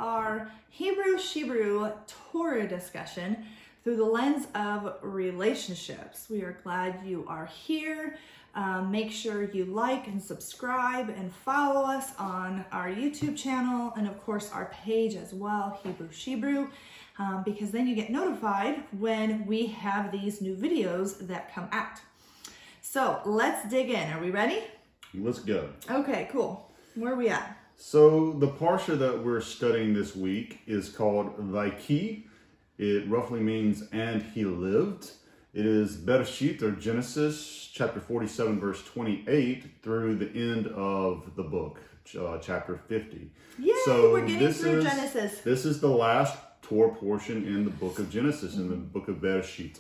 our Hebrew Torah discussion through the lens of relationships. We are glad you are here. Make sure you like and subscribe and follow us on our YouTube channel and of course our page as well, Hebrew, because then you get notified when we have these new videos that come out. So let's dig in. Are we ready? Let's go. Okay, cool. Where are we at? So the parsha that we're studying this week is called Vaiki. It roughly means "and he lived." It is Bereshit, or Genesis, chapter 47, verse 28, through the end of the book, chapter 50. Yay, so we're getting through Genesis. This is the last Torah portion in the book of Genesis, in the book of Bereshit.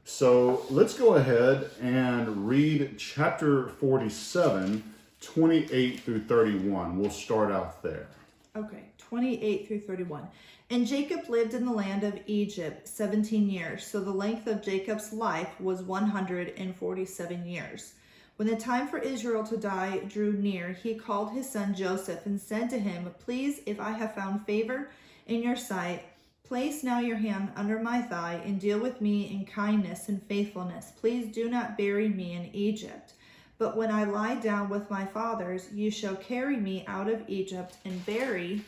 So let's go ahead and read chapter 47, 28 through 31. We'll start out there. Okay, 28 through 31. And Jacob lived in the land of Egypt 17 years. So the length of Jacob's life was 147 years. When the time for Israel to die drew near, he called his son Joseph and said to him, "Please, if I have found favor in your sight, place now your hand under my thigh and deal with me in kindness and faithfulness. Please do not bury me in Egypt. But when I lie down with my fathers, you shall carry me out of Egypt and bury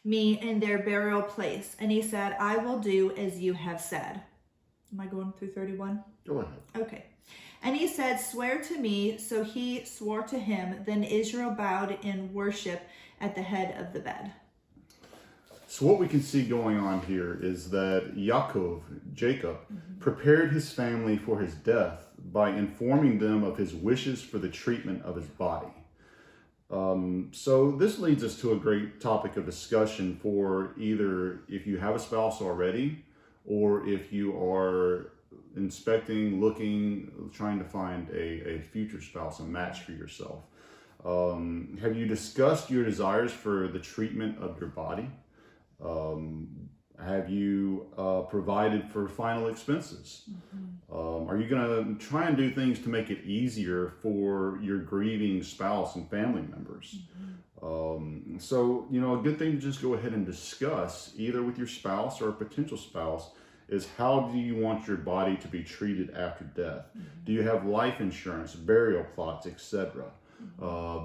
me in their burial place." And he said, "I will do as you have said." Am I going through 31? Go ahead. Okay. And he said, "Swear to me." So he swore to him. Then Israel bowed in worship at the head of the bed. So what we can see going on here is that Jacob, prepared his family for his death by informing them of his wishes for the treatment of his body. So this leads us to a great topic of discussion for either if you have a spouse already, or if you are inspecting, looking, trying to find a future spouse, a match for yourself. Have you discussed your desires for the treatment of your body? Have you provided for final expenses? Are you going to try and do things to make it easier for your grieving spouse and family members? So, a good thing to just go ahead and discuss, either with your spouse or a potential spouse, is how do you want your body to be treated after death? Do you have life insurance, burial plots, etc.?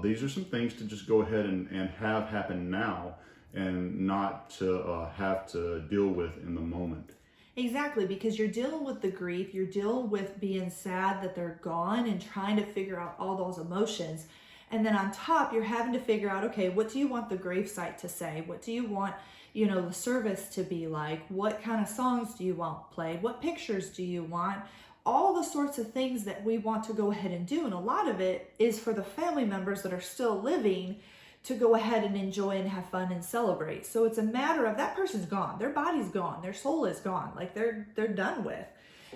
These are some things to just go ahead and have happen now, and not to have to deal with in the moment. Exactly, because you're dealing with the grief, you're dealing with being sad that they're gone and trying to figure out all those emotions. And then on top, you're having to figure out, okay, what do you want the gravesite to say? What do you want, the service to be like? What kind of songs do you want played? What pictures do you want? All the sorts of things that we want to go ahead and do. And a lot of it is for the family members that are still living to go ahead and enjoy and have fun and celebrate. So it's a matter of that person's gone, their body's gone, their soul is gone, like they're done with.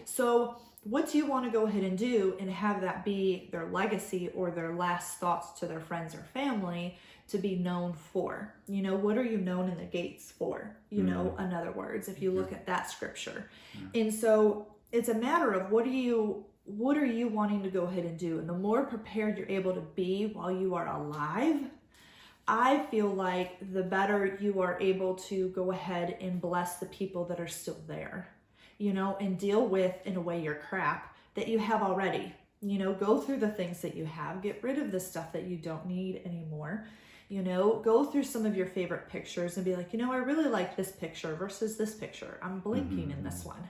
So what do you want to go ahead and do and have that be their legacy or their last thoughts to their friends or family to be known for? What are you known in the gates for? In other words, if you look at that scripture. And so it's a matter of what are you wanting to go ahead and do? And the more prepared you're able to be while you are alive, I feel like the better you are able to go ahead and bless the people that are still there, and deal with, in a way, your crap that you have already. Go through the things that you have, get rid of the stuff that you don't need anymore. Go through some of your favorite pictures and be like, I really like this picture versus this picture. I'm blinking in this one.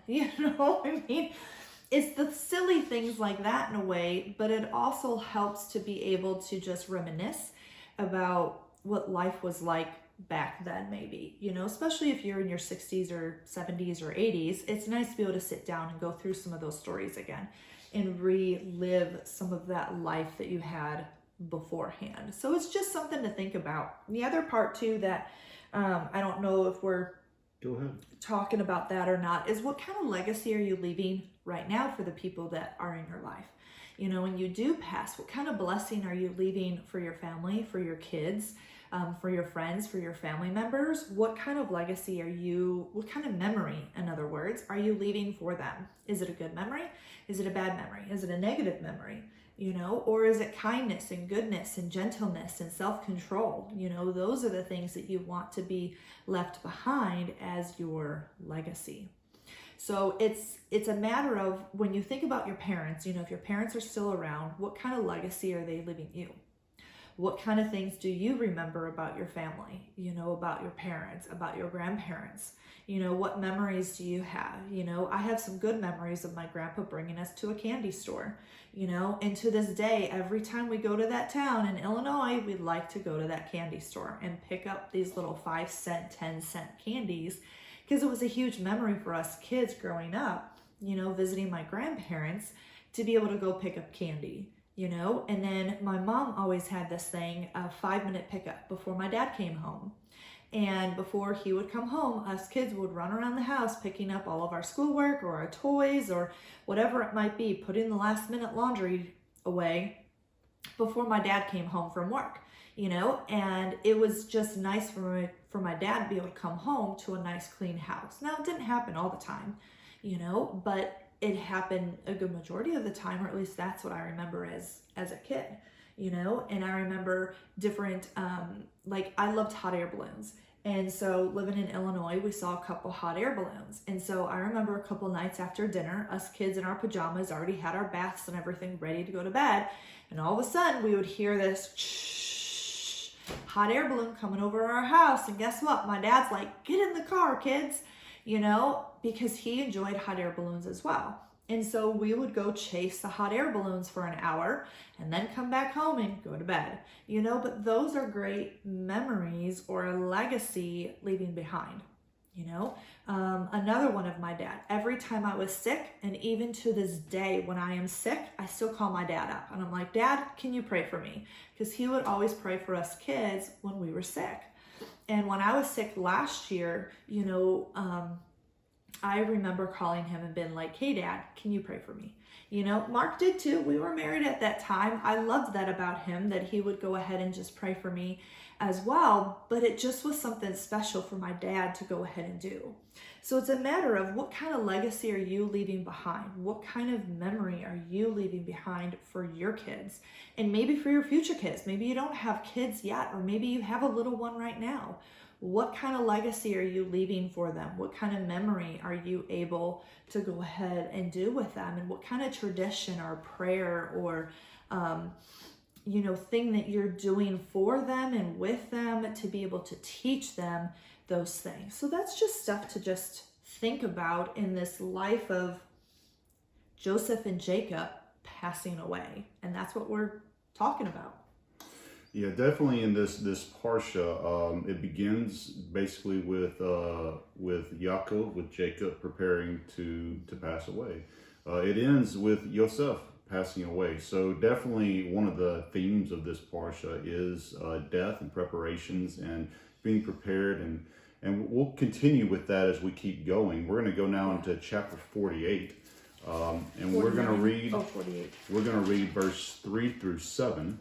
It's the silly things like that in a way, but it also helps to be able to just reminisce about what life was like back then, maybe, especially if you're in your 60s or 70s or 80s. It's nice to be able to sit down and go through some of those stories again and relive some of that life that you had beforehand. So it's just something to think about. The other part too that I don't know if we're Go ahead. talking about that or not is, what kind of legacy are you leaving right now for the people that are in your life. You know, when you do pass, what kind of blessing are you leaving for your family, for your kids, for your friends, for your family members? What kind of legacy what kind of memory, in other words, are you leaving for them? Is it a good memory? Is it a bad memory? Is it a negative memory? You know, or is it kindness and goodness and gentleness and self-control? You know, those are the things that you want to be left behind as your legacy. So it's a matter of, when you think about your parents, you know, if your parents are still around, what kind of legacy are they leaving you? What kind of things do you remember about your family, you know, about your parents, about your grandparents? You know, what memories do you have? You know, I have some good memories of my grandpa bringing us to a candy store, you know, and to this day, every time we go to that town in Illinois, we like to go to that candy store and pick up these little 5-cent, 10-cent candies, because it was a huge memory for us kids growing up, you know, visiting my grandparents, to be able to go pick up candy, you know. And then my mom always had this thing, a 5-minute pickup before my dad came home. And before he would come home, us kids would run around the house picking up all of our schoolwork or our toys or whatever it might be, putting the last minute laundry away before my dad came home from work, you know. And it was just nice for my dad to be able to come home to a nice clean house. Now, it didn't happen all the time, you know, but it happened a good majority of the time, or at least that's what I remember as a kid, you know. And I remember different, like, I loved hot air balloons. And so living in Illinois, we saw a couple hot air balloons. And so I remember a couple nights after dinner, us kids in our pajamas already had our baths and everything ready to go to bed. And all of a sudden we would hear this hot air balloon coming over our house. And guess what? My dad's like, get in the car, kids, you know, because he enjoyed hot air balloons as well. And so we would go chase the hot air balloons for an hour and then come back home and go to bed, you know. But those are great memories, or a legacy leaving behind, you know. Another one of my dad, every time I was sick, and even to this day when I am sick, I still call my dad up and I'm like, Dad, can you pray for me? Because he would always pray for us kids when we were sick. And when I was sick last year, you know, I remember calling him and being like, hey, Dad, can you pray for me? You know, Mark did too. We were married at that time. I loved that about him, that he would go ahead and just pray for me as well. But it just was something special for my dad to go ahead and do. So it's a matter of, what kind of legacy are you leaving behind? What kind of memory are you leaving behind for your kids? And maybe for your future kids. Maybe you don't have kids yet, or maybe you have a little one right now. What kind of legacy are you leaving for them? What kind of memory are you able to go ahead and do with them? And what kind of tradition or prayer or, you know, thing that you're doing for them and with them to be able to teach them those things? So that's just stuff to just think about in this life of Joseph and Jacob passing away. And that's what we're talking about. Yeah, definitely in this parsha, it begins basically with Yaakov, with Jacob preparing to pass away. It ends with Yosef passing away. So definitely one of the themes of this parsha is death and preparations and being prepared, and we'll continue with that as we keep going. We're going to go now into chapter 48, and we're going to read. 48. We're going to read verse 3 through 7.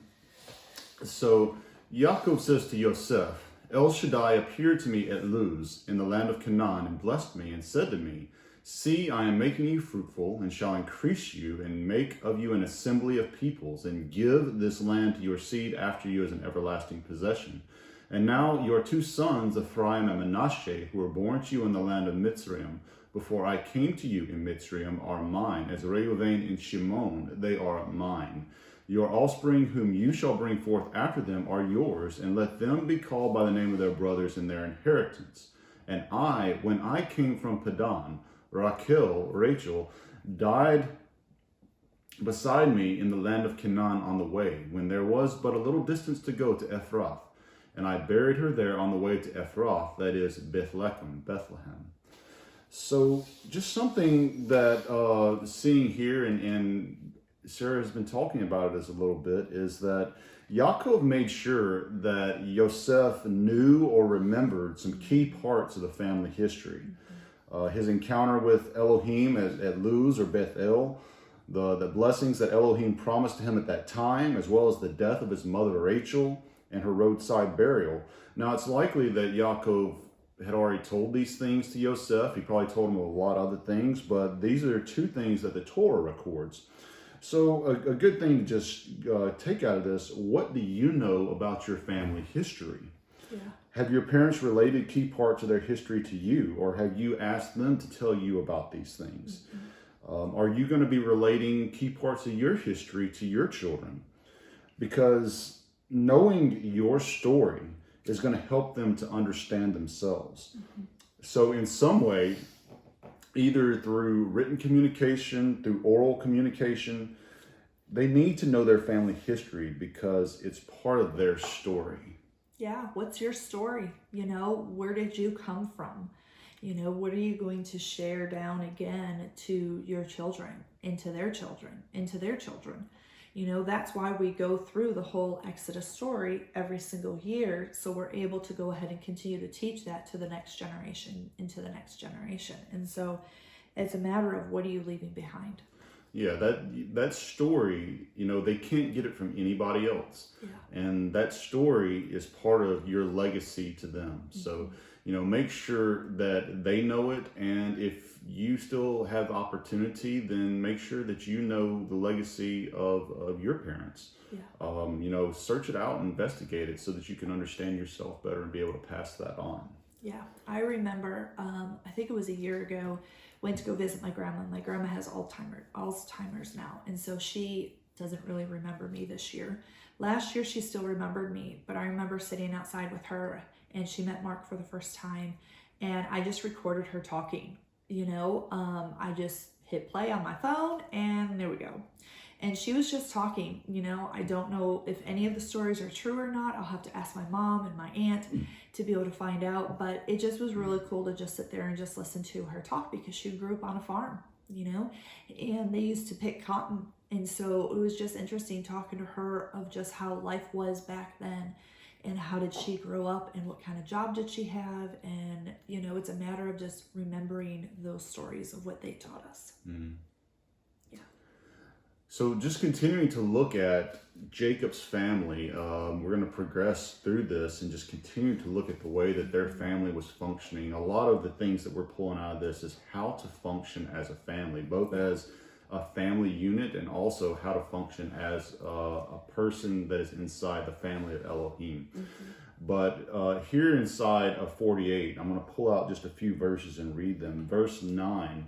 So Yaakov says to Yosef, El Shaddai appeared to me at Luz in the land of Canaan and blessed me and said to me, see, I am making you fruitful and shall increase you and make of you an assembly of peoples and give this land to your seed after you as an everlasting possession. And now your 2 sons, Ephraim and Manasseh, who were born to you in the land of Mitzrayim, before I came to you in Mitzrayim, are mine. As Reuven and Shimon, they are mine. Your offspring whom you shall bring forth after them are yours, and let them be called by the name of their brothers in their inheritance. And I, when I came from Padan, Rachel, died beside me in the land of Canaan on the way, when there was but a little distance to go to Ephrath. And I buried her there on the way to Ephrath, that is Bethlehem. So just something that seeing here, and Sarah has been talking about it as a little bit, is that Yaakov made sure that Yosef knew or remembered some key parts of the family history. his encounter with Elohim at Luz or Bethel, the blessings that Elohim promised to him at that time, as well as the death of his mother Rachel and her roadside burial. Now, it's likely that Yaakov had already told these things to Yosef. He probably told him a lot of other things, but these are two things that the Torah records. So a good thing to just take out of this, what do you know about your family history? Yeah. Have your parents related key parts of their history to you, or have you asked them to tell you about these things? Are you going to be relating key parts of your history to your children? Because knowing your story is going to help them to understand themselves. So in some way, either through written communication, through oral communication, they need to know their family history because it's part of their story. Yeah, what's your story? Where did you come from? What are you going to share down again to your children, into their children, into their children? That's why we go through the whole Exodus story every single year. So we're able to go ahead and continue to teach that to the next generation, into the next generation. And so it's a matter of what are you leaving behind? Yeah, that story, they can't get it from anybody else. Yeah. And that story is part of your legacy to them. So, make sure that they know it. And if you still have opportunity, then make sure that you know the legacy of your parents. Yeah. Search it out and investigate it so that you can understand yourself better and be able to pass that on. Yeah, I remember, I think it was a year ago, went to go visit my grandma. My grandma has Alzheimer's now, and so she doesn't really remember me this year. Last year, she still remembered me, but I remember sitting outside with her, and she met Mark for the first time, and I just recorded her talking. I just hit play on my phone, and there we go. And she was just talking. I don't know if any of the stories are true or not. I'll have to ask my mom and my aunt to be able to find out. But it just was really cool to just sit there and just listen to her talk because she grew up on a farm, and they used to pick cotton. And so it was just interesting talking to her of just how life was back then and how did she grow up and what kind of job did she have. And, it's a matter of just remembering those stories of what they taught us. Mm-hmm. Yeah. So just continuing to look at Jacob's family, we're going to progress through this and just continue to look at the way that their family was functioning. A lot of the things that we're pulling out of this is how to function as a family, both as a family unit and also how to function as a person that is inside the family of Elohim. But here inside of 48, I'm going to pull out just a few verses and read them. Verse 9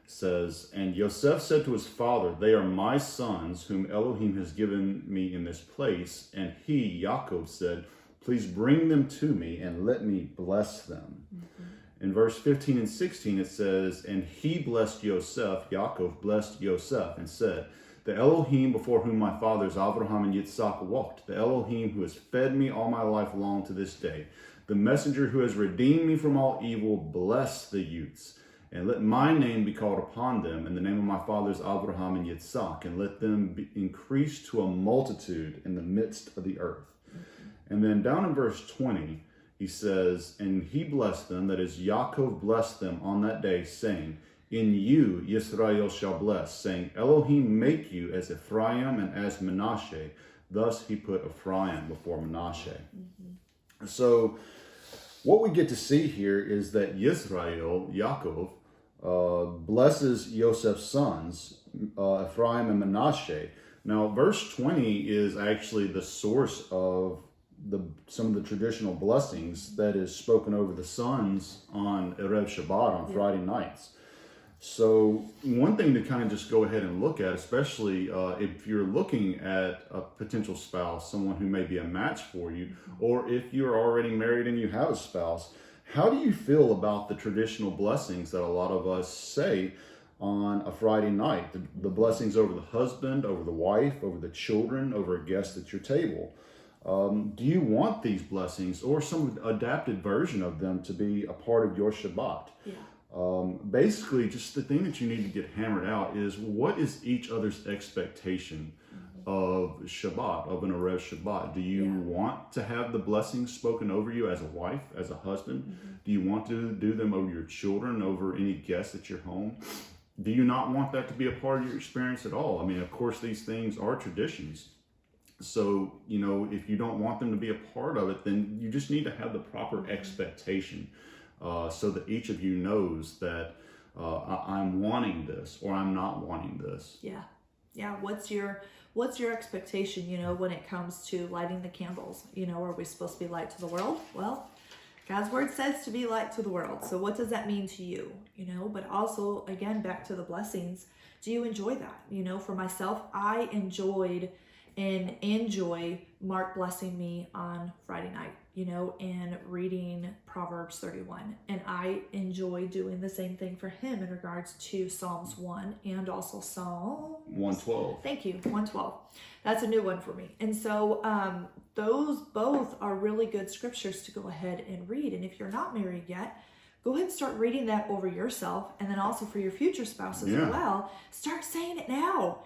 says, "And Yosef said to his father, they are my sons, whom Elohim has given me in this place. And he, Yaakov, said, please bring them to me and let me bless them." In verse 15 and 16, it says, "And he blessed Yosef," Yaakov blessed Yosef, and said, "The Elohim before whom my fathers Abraham and Yitzhak walked, the Elohim who has fed me all my life long to this day, the messenger who has redeemed me from all evil, bless the youths. And let my name be called upon them, and the name of my fathers Abraham and Yitzhak, and let them be increased to a multitude in the midst of the earth." And then down in verse 20, he says, "And he blessed them," that is, Yaakov blessed them on that day, saying, "In you Yisrael shall bless, saying, Elohim make you as Ephraim and as Manasseh." Thus he put Ephraim before Manasseh. So what we get to see here is that Yisrael, Yaakov, blesses Joseph's sons, Ephraim and Manasseh. Now, verse 20 is actually the source of some of the traditional blessings that is spoken over the sons on Erev Shabbat, on Friday nights. So one thing to kind of just go ahead and look at, especially if you're looking at a potential spouse, someone who may be a match for you, or if you're already married and you have a spouse, how do you feel about the traditional blessings that a lot of us say on a Friday night? The blessings over the husband, over the wife, over the children, over a guest at your table. Do you want these blessings or some adapted version of them to be a part of your Shabbat? Yeah. Basically, just the thing that you need to get hammered out is what is each other's expectation of Shabbat, of an Erev Shabbat? Do you want to have the blessings spoken over you as a wife, as a husband? Do you want to do them over your children, over any guests at your home? Do you not want that to be a part of your experience at all? I mean, of course, these things are traditions. So, if you don't want them to be a part of it, then you just need to have the proper expectation so that each of you knows that I'm wanting this or I'm not wanting this. Yeah. What's your expectation, when it comes to lighting the candles? Are we supposed to be light to the world? Well, God's word says to be light to the world. So what does that mean to you? But also, again, back to the blessings. Do you enjoy that? For myself, I enjoy Mark blessing me on Friday night, and reading Proverbs 31. And I enjoy doing the same thing for him in regards to Psalms 1 and also Psalm 112. Thank you, 112. That's a new one for me. And so those both are really good scriptures to go ahead and read. And if you're not married yet, go ahead and start reading that over yourself, and then also for your future spouse as well. Start saying it now.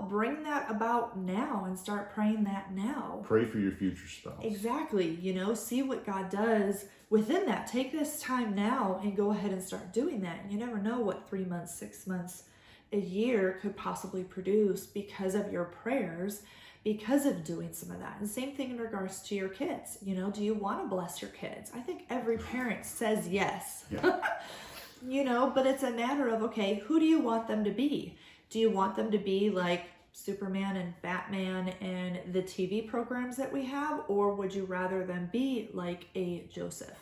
Bring that about now and start praying that now. Pray for your future spouse. Exactly. See what God does within that. Take this time now and go ahead and start doing that. And you never know what 3 months, 6 months, a year could possibly produce because of your prayers, because of doing some of that. And same thing in regards to your kids. Do you want to bless your kids? I think every parent says yes. But it's a matter of, okay, who do you want them to be? Do you want them to be like Superman and Batman and the TV programs that we have? Or would you rather them be like a Joseph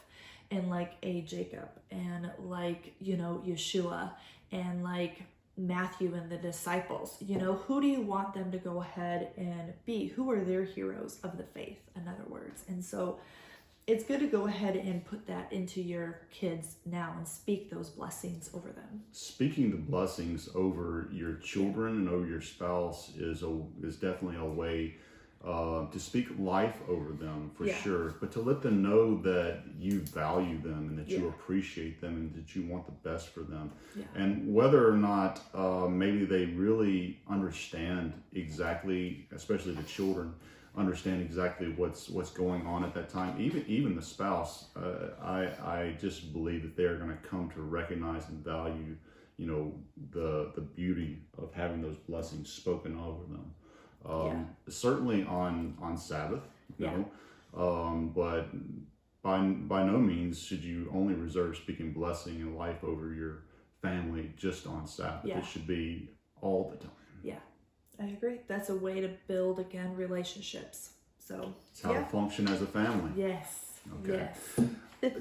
and like a Jacob and like, Yeshua and like Matthew and the disciples? Who do you want them to go ahead and be? Who are their heroes of the faith, in other words? And so it's good to go ahead and put that into your kids now and speak those blessings over them. Speaking the blessings over your children and over your spouse is definitely a way to speak life over them for sure, but to let them know that you value them and that you appreciate them and that you want the best for them. And whether or not maybe they really understand exactly, especially the children, understand exactly what's going on at that time, even the spouse, I just believe that they're going to come to recognize and value the beauty of having those blessings spoken over them. Certainly on Sabbath, but by no means should you only reserve speaking blessing and life over your family just on Sabbath. It should be all the time. I agree. That's a way to build, again, relationships. So it's how to function as a family. Yes. Okay.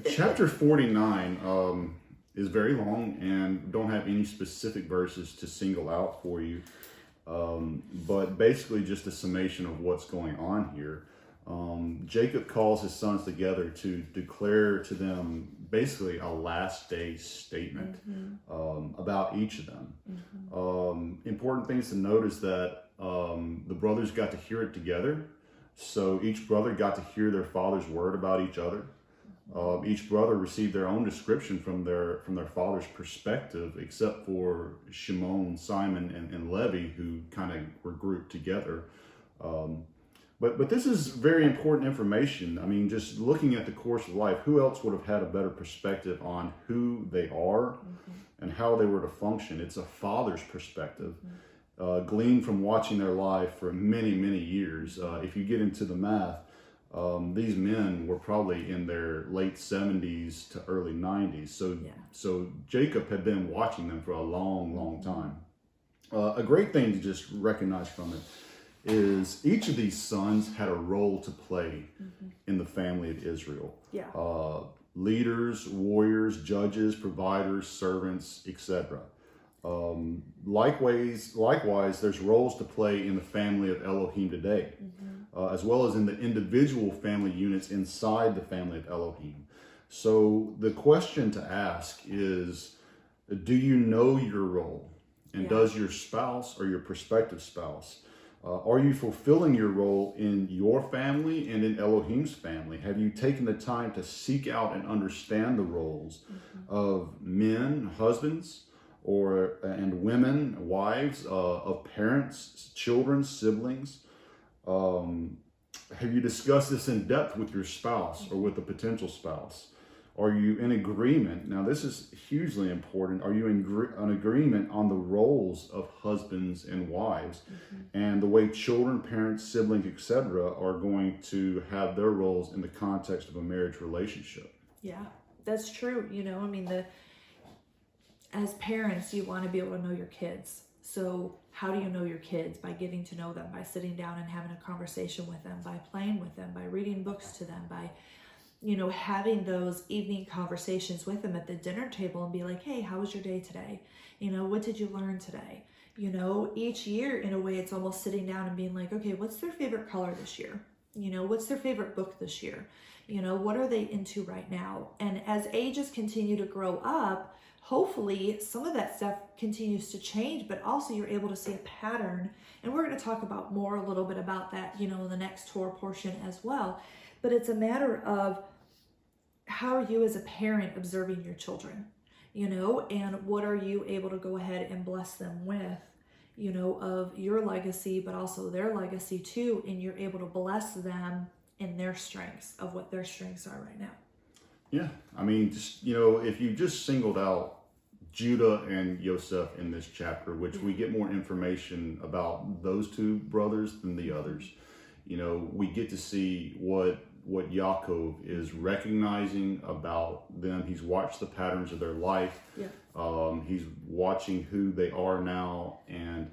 Chapter 49 is very long and don't have any specific verses to single out for you. But basically just a summation of what's going on here. Jacob calls his sons together to declare to them basically a last day statement about each of them. Important things to note is that the brothers got to hear it together. So each brother got to hear their father's word about each other. Each brother received their own description from their father's perspective, except for Shimon, Simon, and Levi, who kind of were grouped together. But this is very important information. I mean, just looking at the course of life, who else would have had a better perspective on who they are and how they were to function? It's a father's perspective, gleaned from watching their life for many, many years. If you get into the math, these men were probably in their late 70s to early 90s. So Jacob had been watching them for a long, long time. A great thing to just recognize from it is each of these sons had a role to play in the family of Israel. Leaders, warriors, judges, providers, servants, etc. Likewise, there's roles to play in the family of Elohim today, as well as in the individual family units inside the family of Elohim. So the question to ask is, do you know your role? And does your spouse or your prospective spouse, are you fulfilling your role in your family and in Elohim's family? Have you taken the time to seek out and understand the roles of men, husbands, and women, wives, of parents, children, siblings. Have you discussed this in depth with your spouse or with a potential spouse? Are you in agreement? Now, this is hugely important. Are you in agreement on the roles of husbands and wives, and the way children, parents, siblings, etc., are going to have their roles in the context of a marriage relationship? Yeah, that's true. I mean, as parents, you want to be able to know your kids. So how do you know your kids? By getting to know them, by sitting down and having a conversation with them, by playing with them, by reading books to them, by having those evening conversations with them at the dinner table and be like, hey, how was your day today? What did you learn today? Each year, in a way, it's almost sitting down and being like, okay, what's their favorite color this year? What's their favorite book this year? What are they into right now? And as ages continue to grow up, hopefully some of that stuff continues to change, but also you're able to see a pattern. And we're going to talk about a little bit about that, in the next tour portion as well. But it's a matter of, how are you as a parent observing your children, and what are you able to go ahead and bless them with, of your legacy, but also their legacy too. And you're able to bless them in their strengths, of what their strengths are right now. Yeah. I mean, just, if you just singled out Judah and Yosef in this chapter, which we get more information about those two brothers than the others, we get to see what Yaakov is recognizing about them. He's watched the patterns of their life. Yeah. He's watching who they are now, and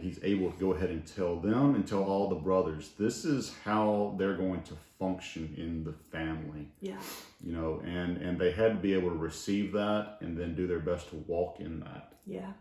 he's able to go ahead and tell them and tell all the brothers, this is how they're going to function in the family. Yeah. And they had to be able to receive that and then do their best to walk in that. Yeah.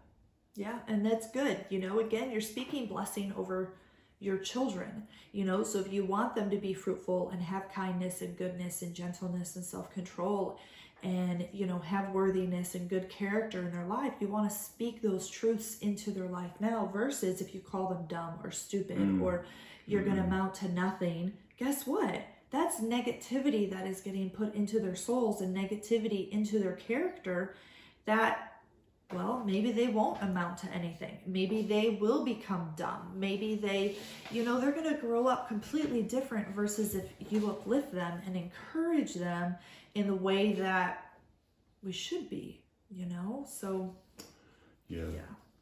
Yeah. And that's good. Again, you're speaking blessing over your children, so if you want them to be fruitful and have kindness and goodness and gentleness and self-control and, have worthiness and good character in their life, you want to speak those truths into their life now, versus if you call them dumb or stupid or you're going to amount to nothing. Guess what? That's negativity that is getting put into their souls and negativity into their character that, well, maybe they won't amount to anything. Maybe they will become dumb. Maybe they, they're going to grow up completely different, versus if you uplift them and encourage them in the way that we should be, So, yeah.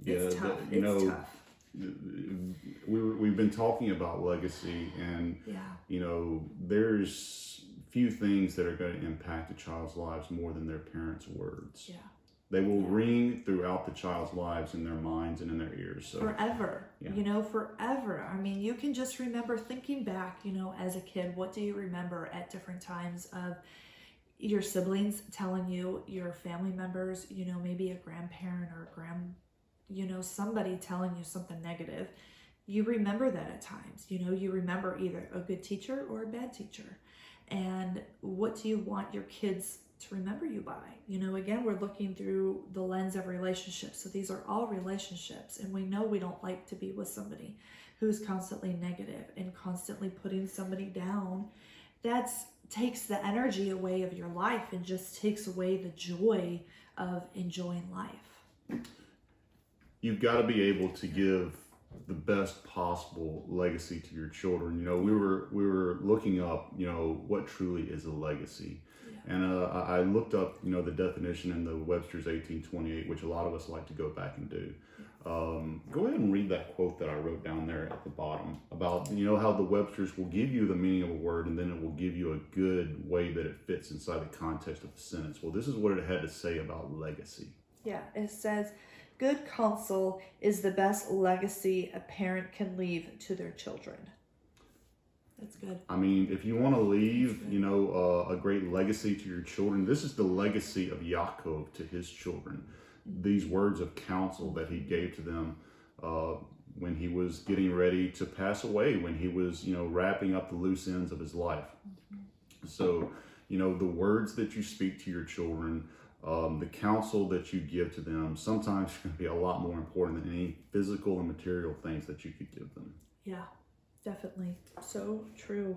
It's tough. It's tough. We've been talking about legacy, and, there's few things that are going to impact a child's lives more than their parents' words. Yeah. They will ring throughout the child's lives in their minds and in their ears. So, forever, forever. I mean, you can just remember thinking back, as a kid, what do you remember at different times of your siblings telling you, your family members, maybe a grandparent or somebody telling you something negative. You remember that at times, you remember either a good teacher or a bad teacher. And what do you want your kids to remember you by? Again, we're looking through the lens of relationships. So these are all relationships, and we know we don't like to be with somebody who's constantly negative and constantly putting somebody down. That takes the energy away of your life and just takes away the joy of enjoying life. You've got to be able to give the best possible legacy to your children. We were looking up, what truly is a legacy. And I looked up, the definition in the Webster's 1828, which a lot of us like to go back and do. Go ahead and read that quote that I wrote down there at the bottom about, how the Webster's will give you the meaning of a word, and then it will give you a good way that it fits inside the context of the sentence. Well, this is what it had to say about legacy. Yeah, it says, good counsel is the best legacy a parent can leave to their children. That's good. I mean, if you want to leave, a great legacy to your children, this is the legacy of Yaakov to his children. These words of counsel that he gave to them when he was getting ready to pass away, when he was, wrapping up the loose ends of his life. So, the words that you speak to your children, the counsel that you give to them, sometimes can be a lot more important than any physical and material things that you could give them. Yeah. Definitely. So true.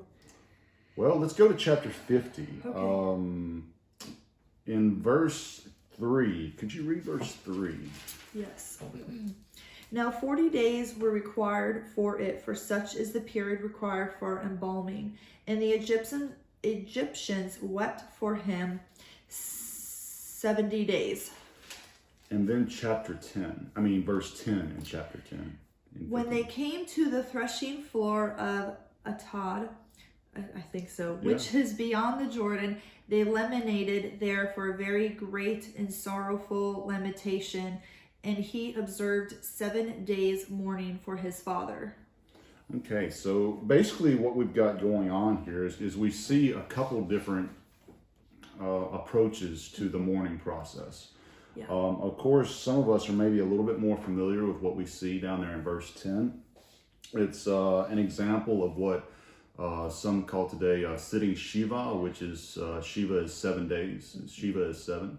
Well, let's go to chapter 50. Okay. In verse 3. Could you read verse 3? Yes. Now 40 days were required for it, for such is the period required for embalming. And the Egyptians wept for him 70 days. And then verse 10 in chapter 10. When they came to the threshing floor of Atad, I think so, which is beyond the Jordan, they laminated there for a very great and sorrowful lamentation, and he observed 7 days mourning for his father. Okay, so basically what we've got going on here is we see a couple different approaches to the mourning process. Yeah. Of course, some of us are maybe a little bit more familiar with what we see down there in verse 10. It's an example of what some call today sitting Shiva, which is Shiva is 7 days. Shiva is 7.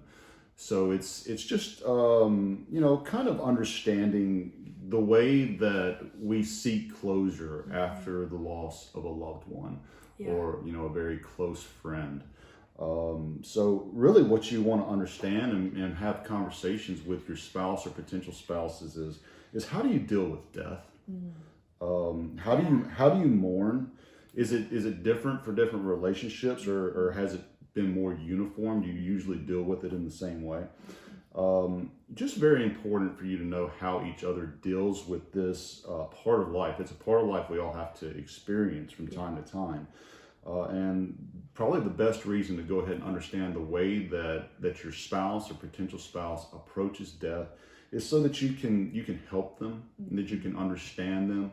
So it's just kind of understanding the way that we seek closure after the loss of a loved one or a very close friend. So really what you want to understand and have conversations with your spouse or potential spouses is how do you deal with death? How do you mourn? Is it different for different relationships, or has it been more uniform? Do you usually deal with it in the same way? Just very important for you to know how each other deals with this part of life. It's a part of life we all have to experience from time to time. And probably the best reason to go ahead and understand the way that your spouse or potential spouse approaches death is so that you can help them, and that you can understand them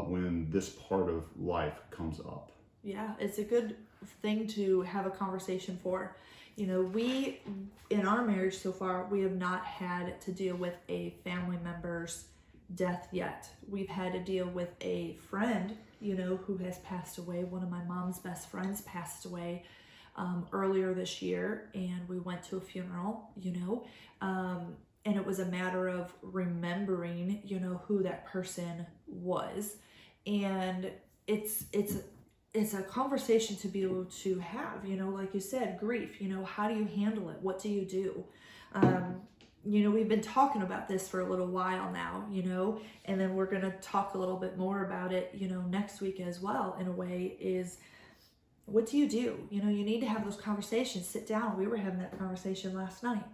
when this part of life comes up. Yeah, it's a good thing to have a conversation for. We, in our marriage so far, we have not had to deal with a family member's death yet. We've had to deal with a friend, who has passed away. One of my mom's best friends passed away earlier this year, and we went to a funeral, and it was a matter of remembering, who that person was. And it's a conversation to be able to have, like you said, grief, how do you handle it? What do you do? We've been talking about this for a little while now, and then we're going to talk a little bit more about it, next week as well, in a way, is what do? You need to have those conversations, sit down. We were having that conversation last night,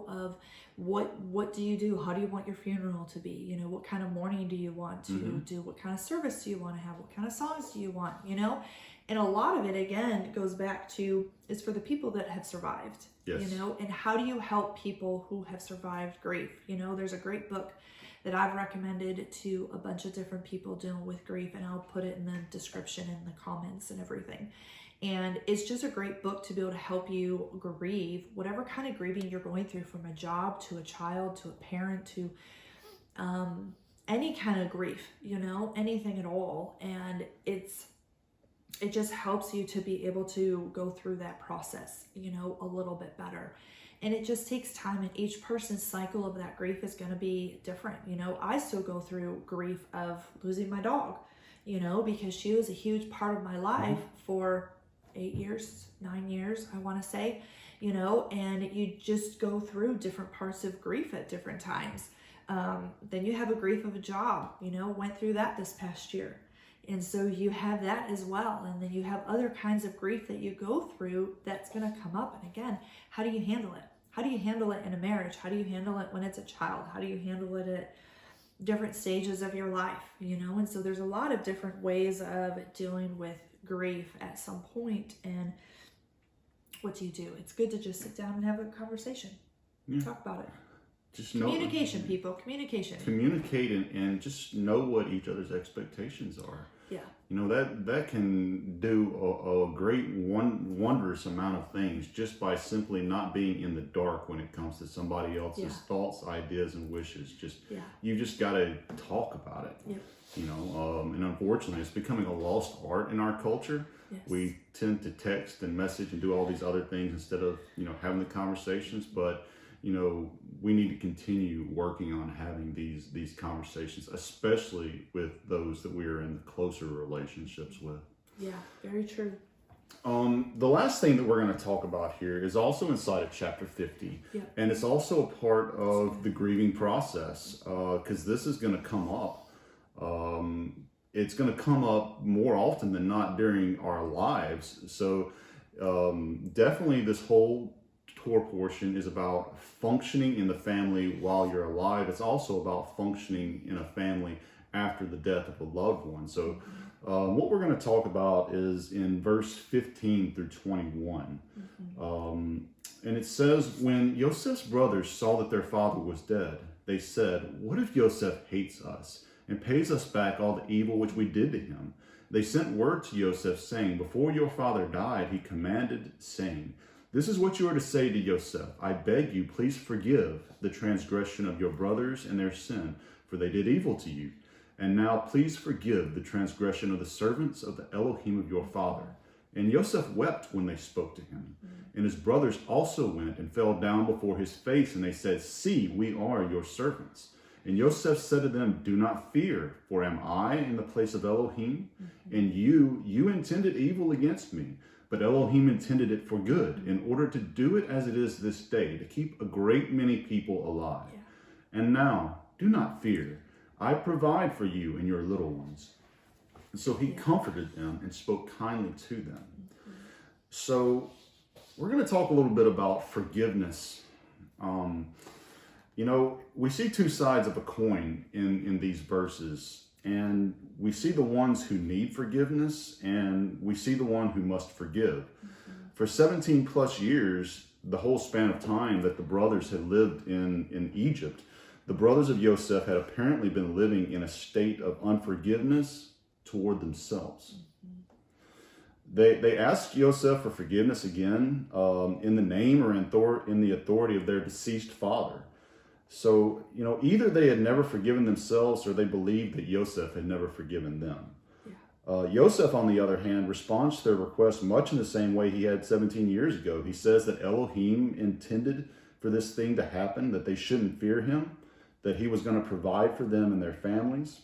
of what do you do? How do you want your funeral to be? What kind of mourning do you want to do? What kind of service do you want to have? What kind of songs do you want? And a lot of it, again, goes back to, is for the people that have survived, yes. And how do you help people who have survived grief? There's a great book that I've recommended to a bunch of different people dealing with grief, and I'll put it in the description and the comments and everything. And it's just a great book to be able to help you grieve whatever kind of grieving you're going through, from a job to a child to a parent to any kind of grief, anything at all. And it just helps you to be able to go through that process, a little bit better. And it just takes time, and each person's cycle of that grief is going to be different. I still go through grief of losing my dog, because she was a huge part of my life for 8 years, 9 years, I want to say, and you just go through different parts of grief at different times. Then you have a grief of a job, went through that this past year. And so you have that as well. And then you have other kinds of grief that you go through that's going to come up. And again, how do you handle it? How do you handle it in a marriage? How do you handle it when it's a child? How do you handle it at different stages of your life? And so there's a lot of different ways of dealing with grief at some point. And what do? It's good to just sit down and have a conversation. Talk about it. Just communication, people. Communication. Communicate and just know what each other's expectations are. Yeah. That can do a great wondrous amount of things just by simply not being in the dark when it comes to somebody else's thoughts, ideas, and wishes. You just got to talk about it. Yep. And unfortunately, it's becoming a lost art in our culture. Yes. We tend to text and message and do all these other things instead of having the conversations. But we need to continue working on having these conversations, especially with those that we are in closer relationships with. Yeah, very true. The last thing that we're going to talk about here is also inside of chapter 50. Yeah. And it's also a part of the grieving process, because this is going to come up. It's going to come up more often than not during our lives. So definitely this whole Torah portion is about functioning in the family while you're alive. It's also about functioning in a family after the death of a loved one. So what we're going to talk about is in verse 15 through 21. And it says, when Joseph's brothers saw that their father was dead, they said, "What if Joseph hates us and pays us back all the evil which we did to him?" They sent word to Joseph, saying, "Before your father died, he commanded, saying, 'This is what you are to say to Joseph. I beg you, please forgive the transgression of your brothers and their sin, for they did evil to you. And now please forgive the transgression of the servants of the Elohim of your father.' And Joseph wept when they spoke to him. And his brothers also went and fell down before his face, and they said, 'See, we are your servants.' And Joseph said to them, 'Do not fear, for am I in the place of Elohim? And you intended evil against me, but Elohim intended it for good, in order to do it as it is this day, to keep a great many people alive. And now, do not fear. I provide for you and your little ones.' And so he comforted them and spoke kindly to them." So we're going to talk a little bit about forgiveness. We see two sides of a coin in these verses, and we see the ones who need forgiveness, and we see the one who must forgive. For 17 plus years, the whole span of time that the brothers had lived in Egypt, the brothers of Joseph had apparently been living in a state of unforgiveness toward themselves. They asked Joseph for forgiveness again in the name or in the authority of their deceased father. So, either they had never forgiven themselves or they believed that Joseph had never forgiven them. Joseph, on the other hand, responds to their request much in the same way he had 17 years ago. He says that Elohim intended for this thing to happen, that they shouldn't fear him, that he was going to provide for them and their families.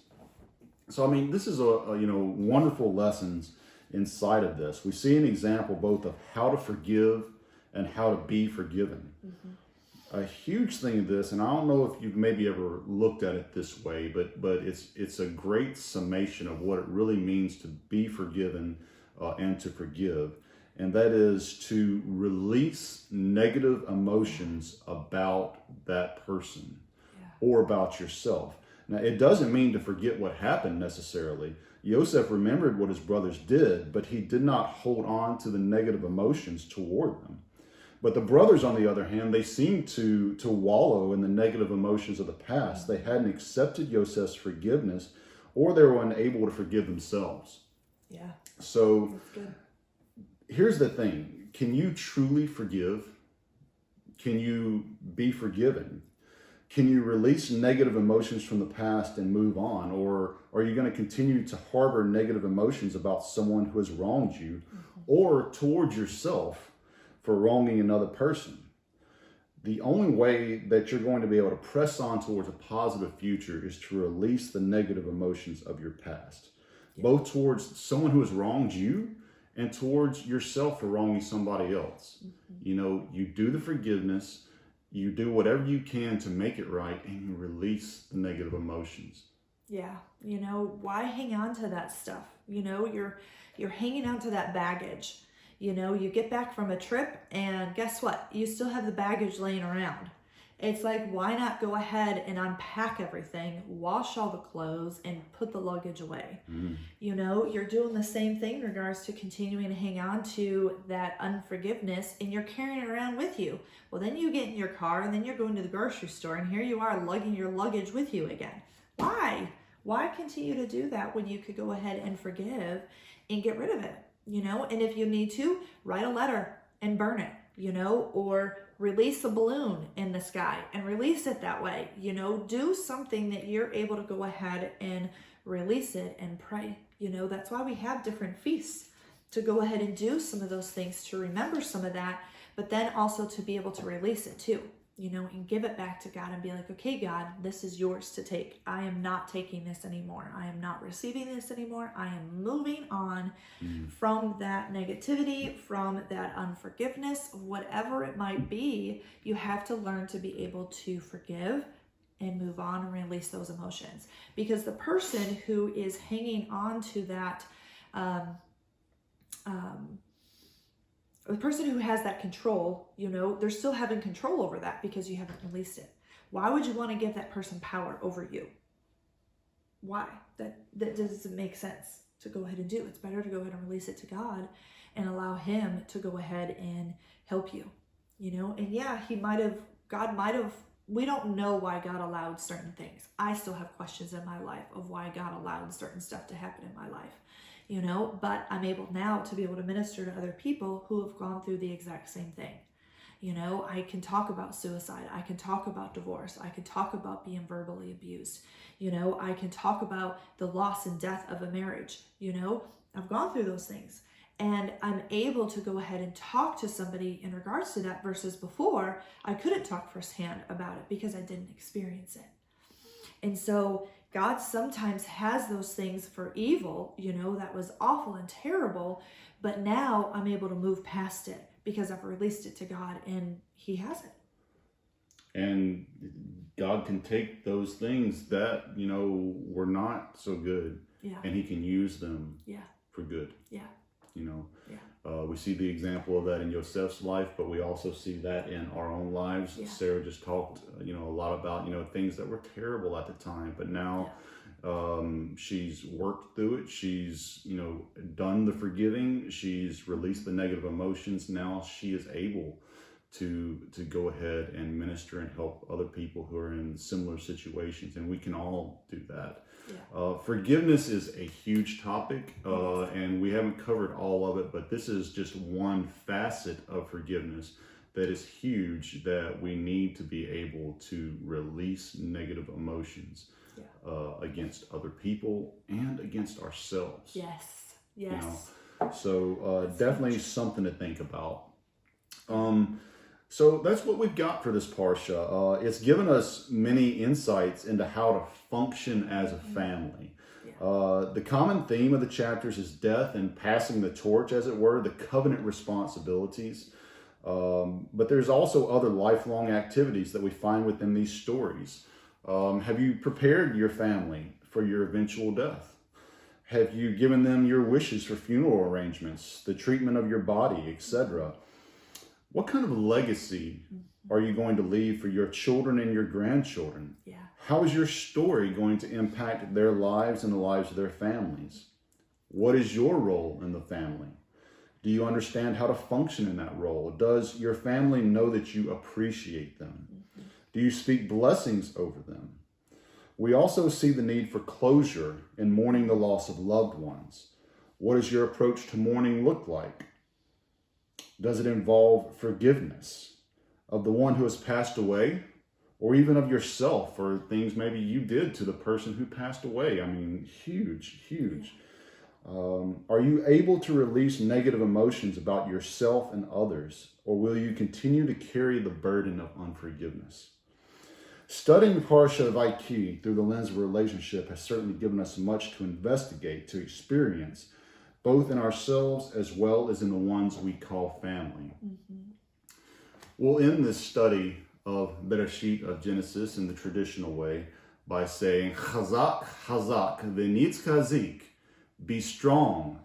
So, this is a wonderful lessons inside of this. We see an example both of how to forgive and how to be forgiven. A huge thing of this, and I don't know if you've maybe ever looked at it this way, but it's a great summation of what it really means to be forgiven and to forgive. And that is to release negative emotions about that person or about yourself. Now, it doesn't mean to forget what happened necessarily. Joseph remembered what his brothers did, but he did not hold on to the negative emotions toward them. But the brothers, on the other hand, they seemed to wallow in the negative emotions of the past. They hadn't accepted Joseph's forgiveness, or they were unable to forgive themselves. Yeah. So That's good. Here's the thing. Can you truly forgive? Can you be forgiven? Can you release negative emotions from the past and move on? Or are you going to continue to harbor negative emotions about someone who has wronged you or towards yourself for wronging another person? The only way that you're going to be able to press on towards a positive future is to release the negative emotions of your past, both towards someone who has wronged you and towards yourself for wronging somebody else. You do the forgiveness, you do whatever you can to make it right, and you release the negative emotions. Yeah. Why hang on to that stuff? You're hanging on to that baggage. You get back from a trip and guess what? You still have the baggage laying around. It's like, why not go ahead and unpack everything, wash all the clothes, and put the luggage away? You're doing the same thing in regards to continuing to hang on to that unforgiveness, and you're carrying it around with you. Well, then you get in your car, and then you're going to the grocery store, and here you are lugging your luggage with you again. Why? Why continue to do that when you could go ahead and forgive and get rid of it? And if you need to, write a letter and burn it, or release a balloon in the sky and release it that way. Do something that you're able to go ahead and release it and pray. That's why we have different feasts, to go ahead and do some of those things, to remember some of that, but then also to be able to release it too. and give it back to God and be like, okay, God, this is yours to take. I am not taking this anymore. I am not receiving this anymore. I am moving on from that negativity, from that unforgiveness, whatever it might be. You have to learn to be able to forgive and move on and release those emotions. Because the person who is hanging on to that, the person who has that control, they're still having control over that because you haven't released it. Why would you want to give that person power over you? Why? That doesn't make sense to go ahead and do. It's better to go ahead and release it to God and allow him to go ahead and help you, And yeah, God might have, we don't know why God allowed certain things. I still have questions in my life of why God allowed certain stuff to happen in my life. But I'm able now to be able to minister to other people who have gone through the exact same thing. I can talk about suicide. I can talk about divorce. I can talk about being verbally abused. I can talk about the loss and death of a marriage. I've gone through those things. And I'm able to go ahead and talk to somebody in regards to that versus before I couldn't talk firsthand about it because I didn't experience it. And so God sometimes has those things for evil, that was awful and terrible, but now I'm able to move past it because I've released it to God and he has it. And God can take those things that, were not so good, and he can use them for good. Yeah. We see the example of that in Joseph's life, but we also see that in our own lives. Yeah. Sarah just talked, a lot about, things that were terrible at the time, but now she's worked through it. She's, done the forgiving. She's released the negative emotions. Now she is able to go ahead and minister and help other people who are in similar situations. And we can all do that. Yeah. Forgiveness is a huge topic, and we haven't covered all of it, but this is just one facet of forgiveness that is huge, that we need to be able to release negative emotions against other people and against ourselves. Yes. So definitely something to think about. So that's what we've got for this Parsha. It's given us many insights into how to function as a family. The common theme of the chapters is death and passing the torch, as it were, the covenant responsibilities. But there's also other lifelong activities that we find within these stories. Have you prepared your family for your eventual death? Have you given them your wishes for funeral arrangements, the treatment of your body, etc.? What kind of legacy are you going to leave for your children and your grandchildren? Yeah. How is your story going to impact their lives and the lives of their families? What is your role in the family? Do you understand how to function in that role? Does your family know that you appreciate them? Do you speak blessings over them? We also see the need for closure in mourning the loss of loved ones. What does your approach to mourning look like? Does it involve forgiveness of the one who has passed away, or even of yourself for things maybe you did to the person who passed away? I mean, huge. Are you able to release negative emotions about yourself and others, or will you continue to carry the burden of unforgiveness? Studying the Parsha of Vaiki through the lens of relationship has certainly given us much to investigate, to experience, both in ourselves as well as in the ones we call family. We'll end this study of Bereshit, of Genesis, in the traditional way by saying, Chazak, Chazak, v'nitzkazik, be strong,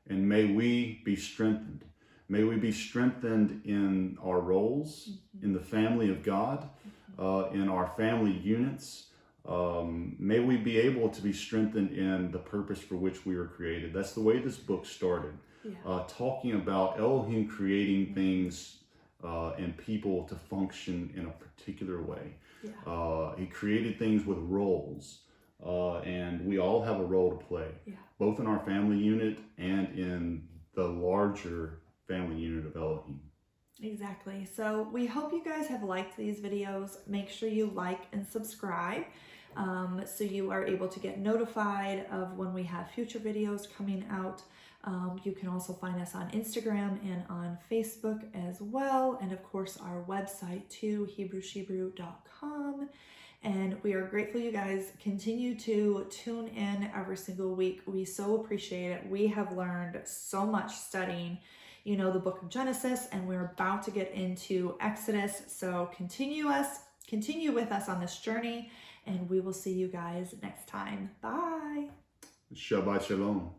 and may we be strengthened. May we be strengthened in our roles, in the family of God, in our family units. May we be able to be strengthened in the purpose for which we were created. That's the way this book started, talking about Elohim creating things and people to function in a particular way. He created things with roles, and we all have a role to play, both in our family unit and in the larger family unit of Elohim. Exactly. So we hope you guys have liked these videos. Make sure you like and subscribe. so you are able to get notified of when we have future videos coming out. You can also find us on Instagram and on Facebook as well, and of course our website too, HebrewShebrew.com. And we are grateful you guys continue to tune in every single week. We so appreciate it. We have learned so much studying, the book of Genesis, and we're about to get into Exodus. So continue with us on this journey, and we will see you guys next time. Bye. Shabbat Shalom.